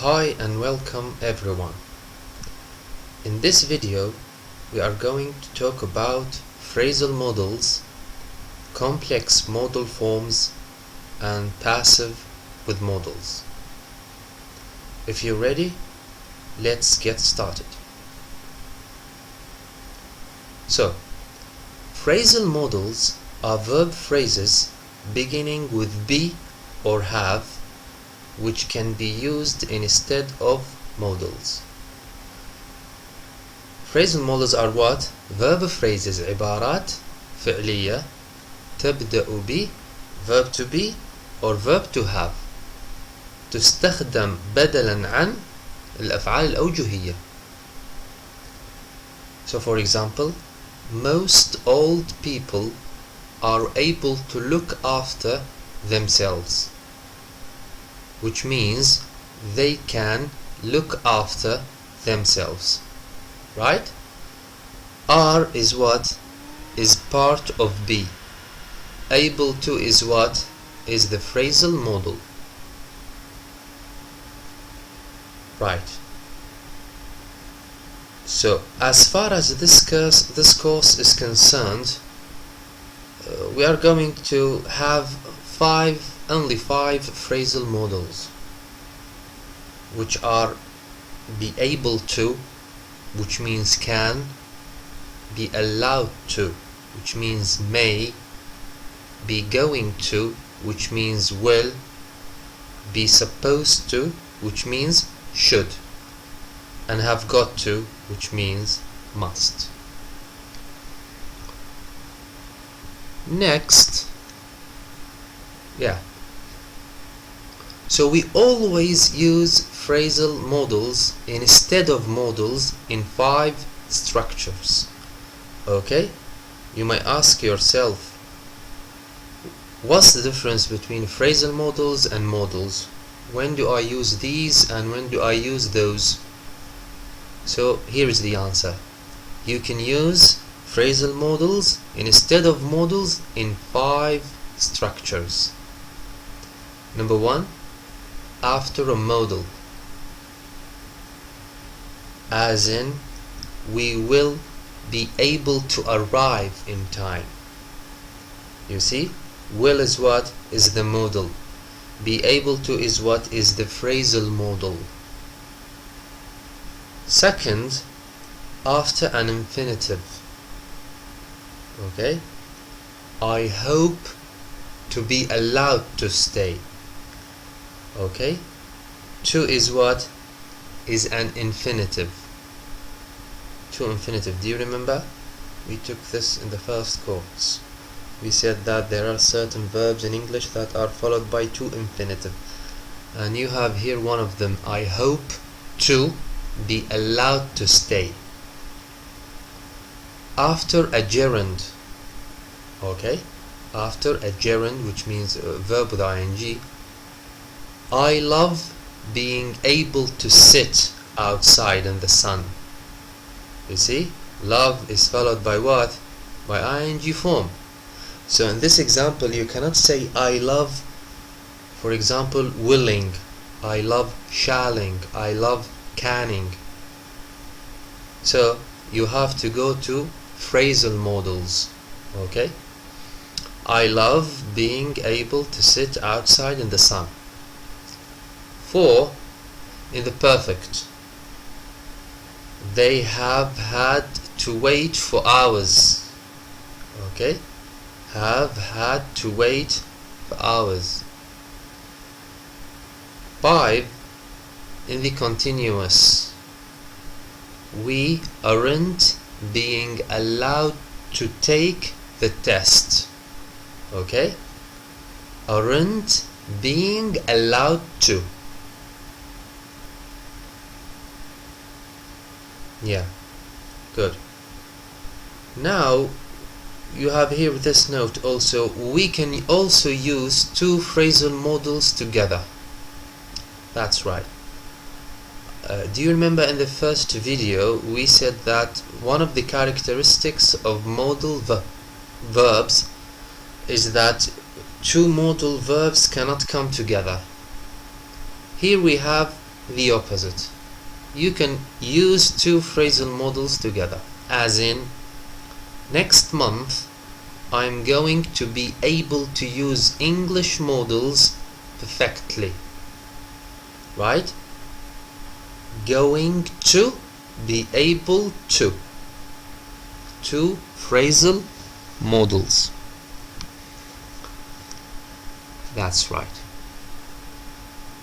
Hi and welcome everyone. In this video we are going to talk about phrasal modals, complex modal forms and passive with modals. If you're ready, let's get started. So, phrasal modals are verb phrases beginning with be or have, which can be used instead of modals. Phrasal modals are what? Verb phrases عبارات فعلية تبدأ ب verb to be or verb to have تستخدم بدلا عن الأفعال الأوجهية. So for example, most old people are able to look after themselves, which means they can look after themselves, right? Are is what? Is part of be. Able to is what? Is the phrasal modal, right? So as far as this course is concerned, we are going to have only five phrasal modals, which are be able to, which means can, be allowed to, which means may, be going to, which means will, be supposed to, which means should, and have got to, which means must. Next, so we always use phrasal modals instead of modals in 5 structures. Okay, you might ask yourself, what's the difference between phrasal modals and modals? When do I use these and when do I use those? So here is the answer. You can use phrasal modals instead of modals in 5 structures. Number 1, after a modal, as in we will be able to arrive in time. You see, will is what? Is the modal. Be able to is what? Is the phrasal modal. Second, after an infinitive. Okay, I hope to be allowed to stay. Okay, to is what? Is an infinitive. To infinitive, do you remember? We took this in the first course. We said that there are certain verbs in English that are followed by to infinitive, and you have here one of them. I hope to be allowed to stay. After a gerund, okay, after a gerund, which means a verb with ing, I love being able to sit outside in the sun. You see, love is followed by what? By ing form. So in this example you cannot say I love, for example, willing, I love shalling, I love canning. So you have to go to phrasal modals. Okay, I love being able to sit outside in the sun. 4, in the perfect, they have had to wait for hours. Okay, have had to wait for hours. 5, in the continuous, we aren't being allowed to take the test. Okay, aren't being allowed to. Yeah, good. Now you have here this note also. We can also use 2 phrasal modals together. That's right. Do you remember in the first video we said that one of the characteristics of modal verbs is that 2 modal verbs cannot come together. Here we have the opposite. You can use two phrasal modals together, as in, next month I'm going to be able to use English modals perfectly. Right? Going to be able to. Two phrasal modals. That's right.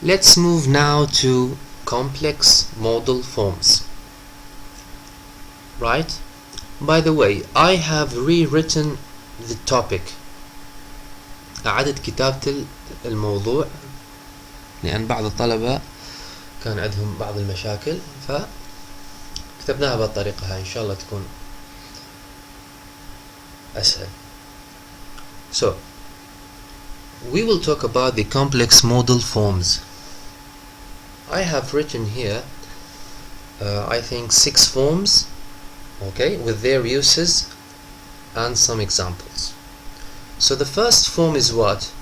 Let's move now to complex modal forms. Right? By the way, I have rewritten the topic. أعدت كتابة الموضوع لأن بعض الطلبة كان عندهم بعض المشاكل فكتبناها بالطريقة هاي إن شاء الله تكون أسهل. So we will talk about the complex modal forms. I have written here I think 6 forms, okay, with their uses and some examples. So the first form is what?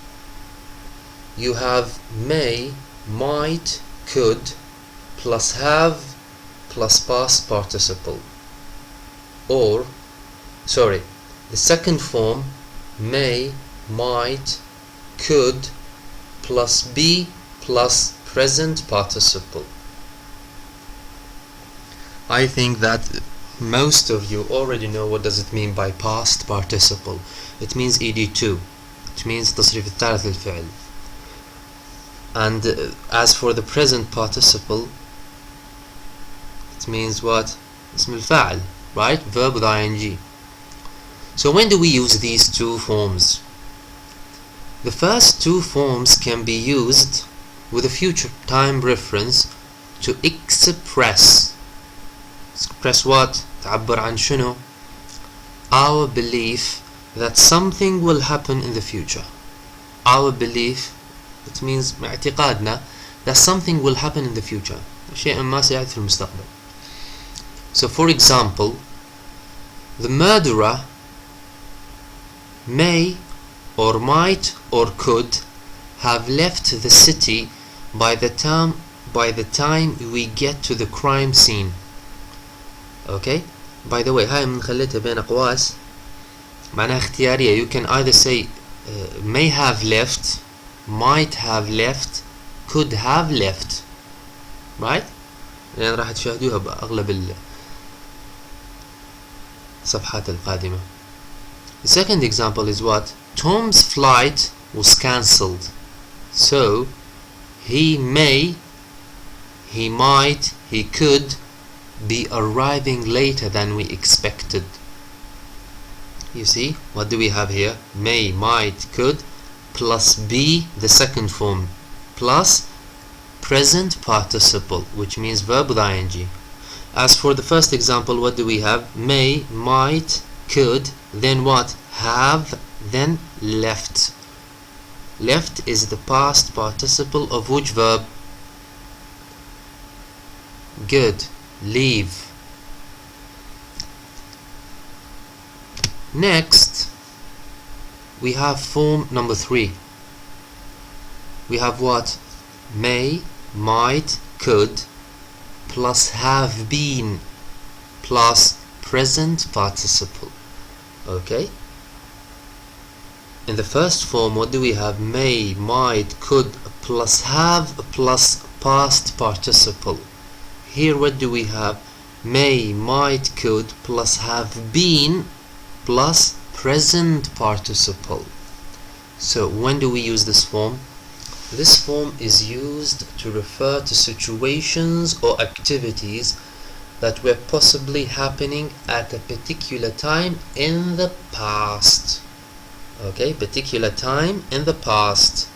You have may, might, could plus have plus past participle. Or, sorry, the second form, may, might, could plus be plus present participle. I think that most of you already know what does it mean by past participle. It means ed2. It means تصريف الثالث للفعل. And as for the present participle, it means what? اسم الفاعل, right? Verb with ing. So when do we use these two forms? The first two forms can be used with a future time reference to express what? تعبر عن شنو? Our belief that something will happen in the future. Our belief, it means اعتقادنا that something will happen in the future. شيء ما سيحدث في المستقبل. So for example, the murderer may or might or could have left the city by the time we get to the crime scene. Okay? By the way, هاي من خليتها بين أقواس معناها اختيارية. You can either say may have left, might have left, could have left. Right? لأن راح تشاهدوها بأغلب الصفحات القادمة. The second example is what? Tom's flight was cancelled. So, he may, he might, he could be arriving later than we expected. You see, what do we have here? May, might, could, plus be, the second form, plus present participle, which means verb with ing. As for the first example, what do we have? May, might, could, then what? Have, then left. Left is the past participle of which verb? Good. Leave. Next, we have form number 3. We have what? May, might, could, plus have been, plus present participle. Okay? In the first form, what do we have? May, might, could, plus have, plus past participle. Here what do we have? May, might, could, plus have been, plus present participle. So when do we use this form? This form is used to refer to situations or activities that were possibly happening at a particular time in the past. Okay, particular time in the past.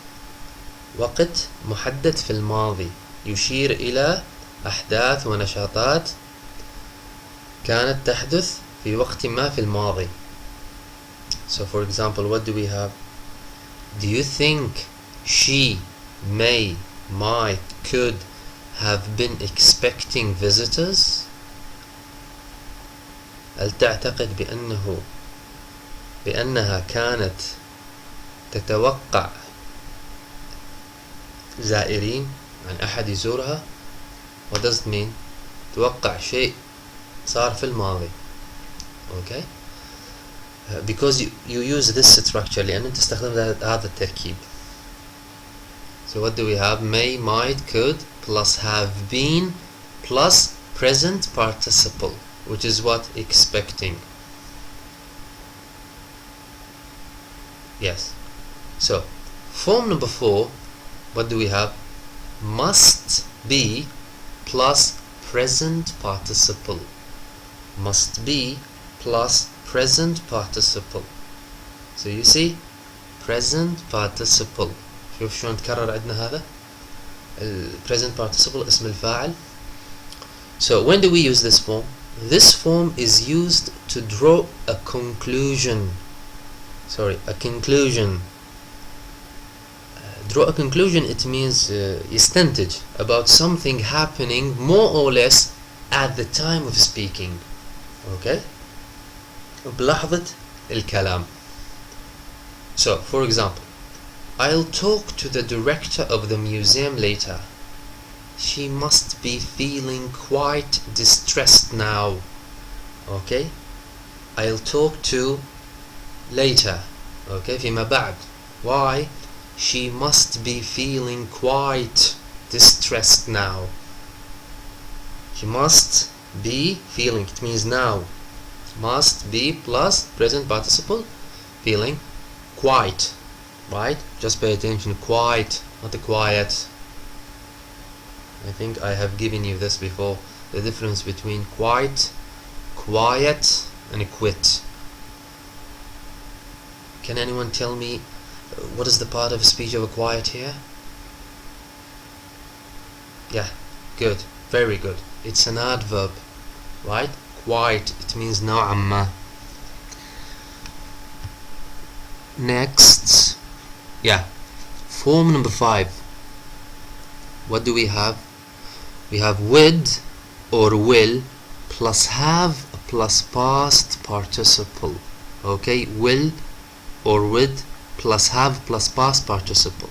وقت محدد في الماضي يشير إلى أحداث ونشاطات كانت تحدث في وقت ما في الماضي. So for example, what do we have? Do you think she may, might, could have been expecting visitors? هل تعتقد بأنها كانت تتوقع زائرين عن أحد يزورها؟ what does it mean؟ توقع شيء صار في الماضي. okay because you use this structure لأن أنت استخدمت هذا التركيب. so what do we have؟ may, might, could plus have been plus present participle, which is what? Expecting. Yes. So form number 4, what do we have? Must be plus present participle. Must be plus present participle. So you see, present participle. شوف شلون تكرر عندنا هذا present participle اسم الفاعل. So when do we use this form? This form is used to draw a conclusion. A conclusion. Draw a conclusion, it means يستنتج about something happening more or less at the time of speaking. Okay? بلحظة الكلام. So for example, I'll talk to the director of the museum later. She must be feeling quite distressed now. Okay? I'll talk to later. Okay? فيما بعد. Why? She must be feeling quite distressed now. She must be feeling, it means now. Must be plus present participle, feeling quite. Right? Just pay attention, quite, not the quiet. I think I have given you this before, the difference between quite, quiet and quit. Can anyone tell me what is the part of speech of a quiet here? Yeah, good, very good. It's an adverb, right? Quiet, it means نوعا ما. Next, yeah, form number 5. What do we have? We have would or will plus have plus past participle. Okay, will or would plus have plus past participle.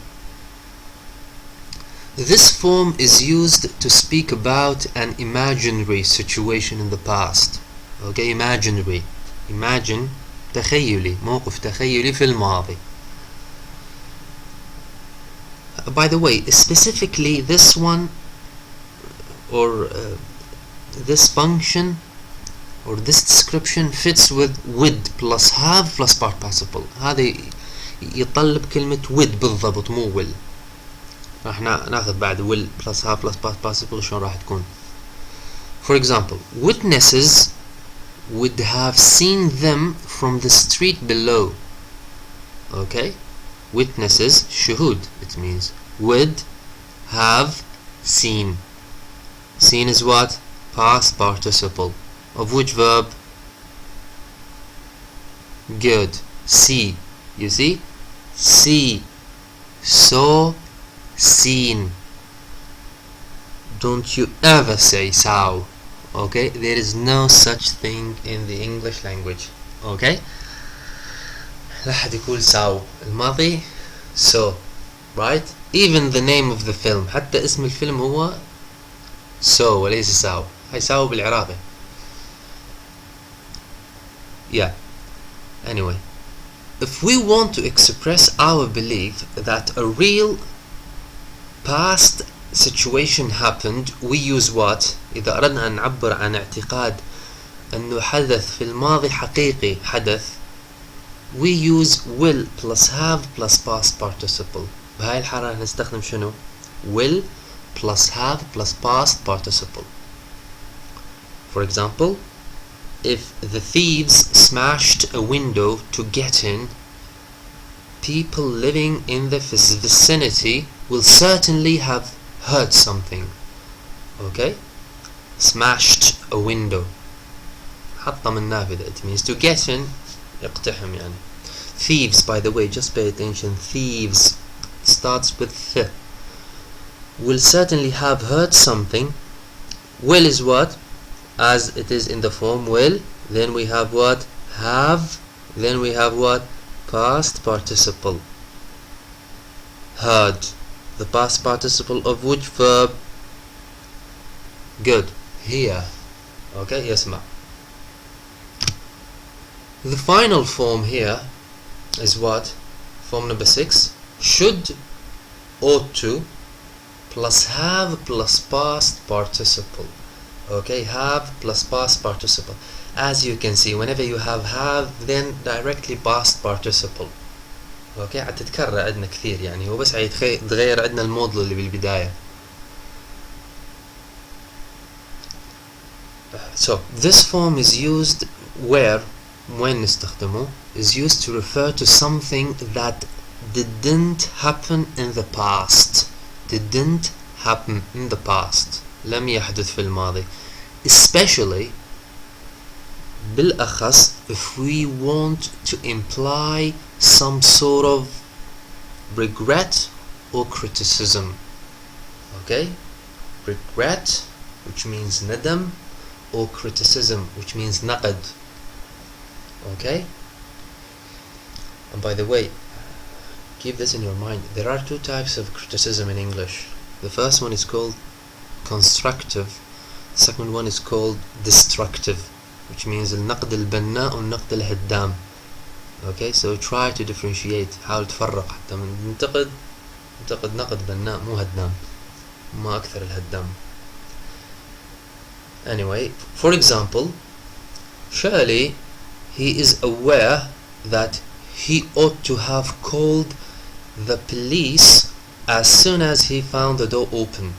This form is used to speak about an imaginary situation in the past. Okay, imaginary. Imagine, تخيلي, موقف تخيلي في الماضي. By the way, specifically this one or this function or this description fits with would plus have plus past participle. هذا يطلب كلمة would بالضبط مو will. راح ناخذ بعد will plus have plus past participle شلون راح تكون. For example, witnesses would have seen them from the street below. Okay, witnesses, شهود, it means would have seen. Seen is what? Past participle. Of which verb? Good. See. You see? See. Saw. Seen. Don't you ever say saw. Okay? There is no such thing in the English language. Okay? لا حد يقول saw. الماضي saw. Right? Even the name of the film. حتى اسم الفيلم هو saw وليس saw. هاي saw بالعراقي. Yeah. Anyway, if we want to express our belief that a real past situation happened, we use what? إذا أردنا أن نعبر عن اعتقاد أنه حدث في الماضي حقيقي حدث, we use will plus have plus past participle. بهاي الحالة نستخدم شنو? will plus have plus past participle. For example, if the thieves smashed a window to get in, people living in the vicinity will certainly have heard something. Okay? Smashed a window. حطم النافذة. It means to get in, يقتحم يعني. Thieves, by the way, just pay attention. Thieves starts with th. Will certainly have heard something. Will is what? As it is in the form will, then we have what? Have, then we have what? Past participle. Heard. The past participle of which verb? good. Here. Okay, يسمع. The final form here is what? Form number 6. Should, ought to, plus have plus past participle. Okay, have plus past participle. As you can see, whenever you have then directly past participle. اوكي حتتكرر عندنا كثير يعني هو بس حيتغير عندنا المودل اللي بالبداية. So this form is used where when نستخدمه is used to refer to something that didn't happen in the past. Didn't happen in the past. لم يحدث في الماضي. Especially بالأخص if we want to imply some sort of regret or criticism. Okay, regret, which means ندم, or criticism, which means نقد. Okay, and by the way, keep this in your mind, there are two types of criticism in English. The first one is called constructive, the second one is called destructive, which means النقد البناء والنقد الهدام. Okay, so try to differentiate. حاول تفرق حتى من ننتقد نقد بناء مو هدام، ما أكثر الهدام. Anyway, for example, surely he is aware that he ought to have called the police as soon as he found the door open.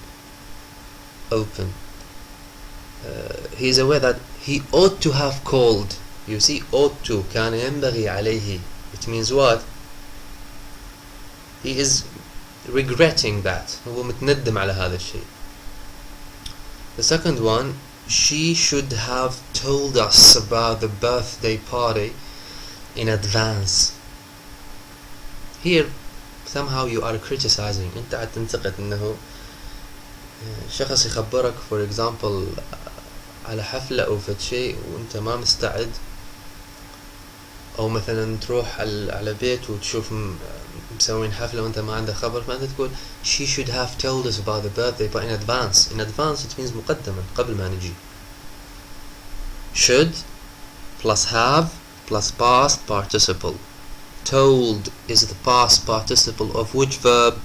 He is aware that he ought to have called. You see, ought to, كان ينبغي عليه. It means what? He is regretting that. هو متندم على هذا الشيء. The second one, she should have told us about the birthday party in advance. Here, somehow you are criticizing. أنت عاد تنتقد إنه شخص يخبرك for example على حفلة أو فد شيء وأنت ما مستعد، أو مثلا تروح على بيت وتشوف مسوين حفلة وأنت ما عندك خبر، فأنت تقول she should have told us about the birthday but in advance. In advance it means مقدما، قبل ما نجي. Should plus have plus past participle. Told is the past participle of which verb?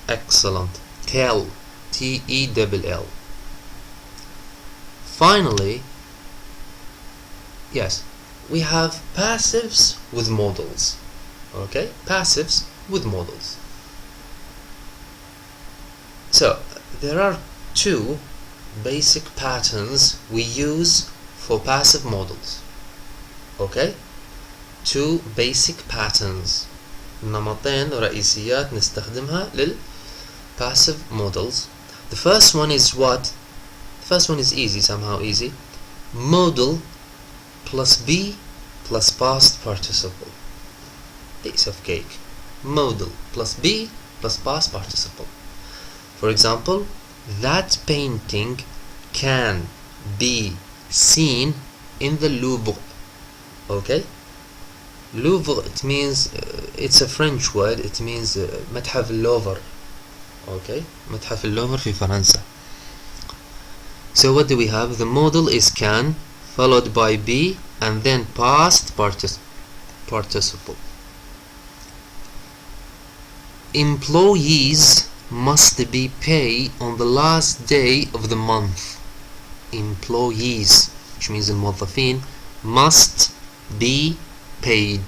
Excellent. Tell. T-E-double-L. Finally, yes, we have passives with modals. Okay, passives with modals. So there are two basic patterns we use for passive modals. Okay, two basic patterns، نمطين رئيسيات نستخدمها لل passive modals. The first one is what? The first one is easy, somehow easy. Modal plus be plus past participle. Piece of cake. Modal plus be plus past participle. For example, that painting can be seen in the Louvre. Okay, Louvre, it means it's a French word, it means متحف اللوفر. Okay, متحف اللوفر في فرنسا. So what do we have? The modal is can followed by be and then past participle. Employees must be paid on the last day of the month. Employees, which means الموظفين, must be paid.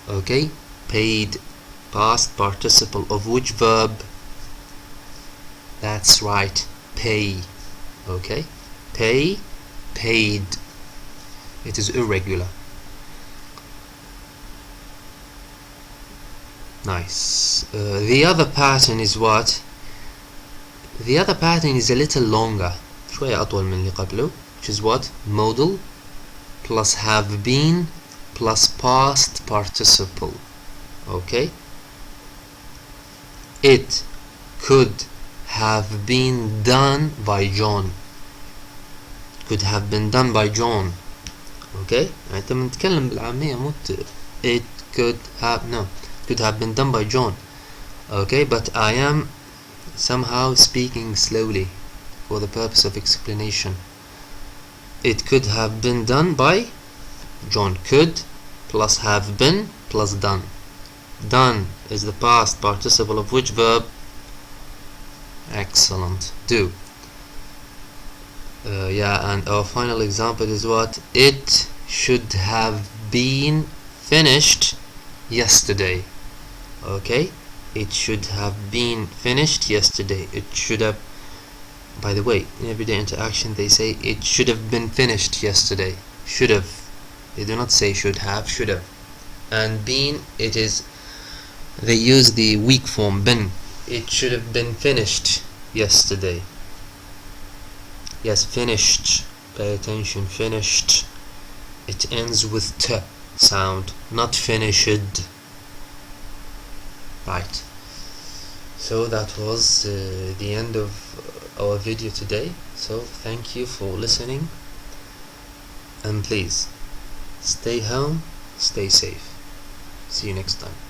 Okay, paid, past participle of which verb? That's right, pay. Okay, pay, paid. It is irregular. Nice. The other pattern is what? The other pattern is a little longer, شوية أطول من اللي قبله, which is what? Modal plus have been plus past participle. Okay, it could have been done by John. Could have been done by John. Okay, يعني أنت بنتكلم بالعامية مو it could have, no, could have been done by John. Okay, but I am somehow speaking slowly for the purpose of explanation. It could have been done by John. Could plus have been plus done. Done is the past participle of which verb? Excellent. Do. Yeah, and our final example is what? It should have been finished yesterday. Okay? It should have been finished yesterday. It should have. By the way, in everyday interaction they say it should have been finished yesterday. Should have. They do not say should have, should have. And been, it is, they use the weak form been. It should have been finished yesterday. Yes, finished. Pay attention, finished. It ends with t sound, not finished. Right. So that was the end of our video today. So thank you for listening, and please stay home, stay safe. See you next time.